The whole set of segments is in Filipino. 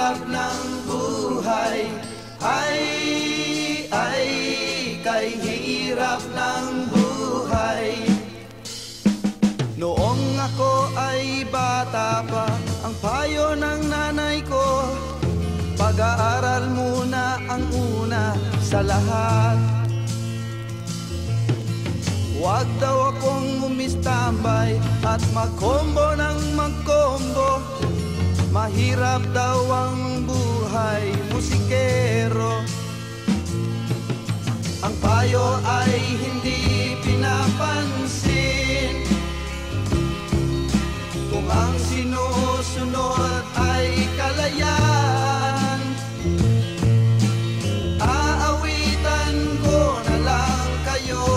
hirap ng buhay. Ay, kay hirap ng buhay. Noong ako ay bata pa, ang payo ng nanay ko, pag-aaral muna ang una sa lahat. Huwag daw akong umistambay at magkombo ng magkombo. Mahirap daw ang buhay musikero. Ang payo ay hindi pinapansin. Kung ang sinusunod ay kalayaan, aawitan ko na lang kayo.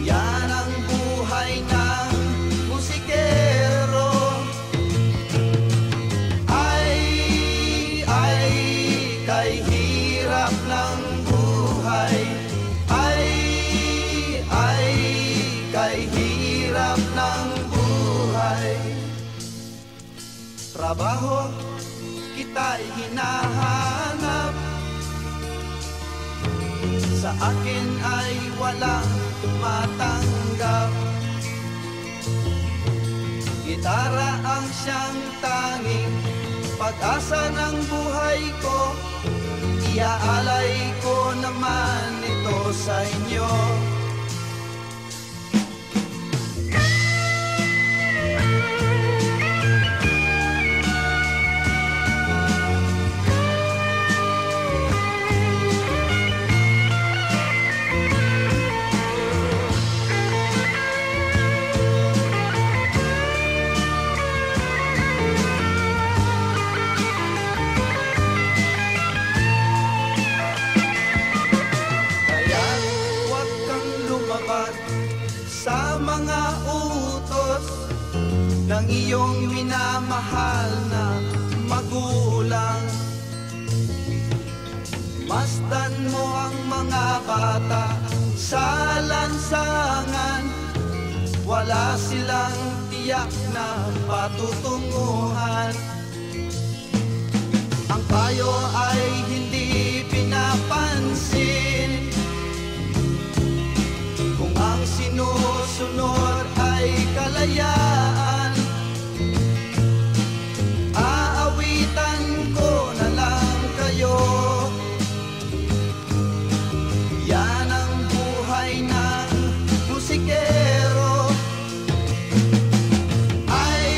Yan ang buhay ng musikero. Ay, kay hirap ng buhay. Ay, kay hirap ng buhay. Trabaho kita'y hinahanap, sa akin ay walang tumatanggap. Gitara ang siyang tanging pag-asa ng buhay ko. Iaalay ko naman ito sa inyo. Sa mga utos ng iyong minamahal na magulang. Masdan mo ang mga bata sa lansangan. Wala silang tiyak na patutunguhan. Ang payo ay hindi pinapansin. Kung ang sinusunod ay kalayaan, aawitan ko na lang kayo. Yan ang buhay ng musikero. Ay,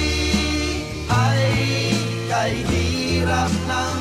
kay hirap ng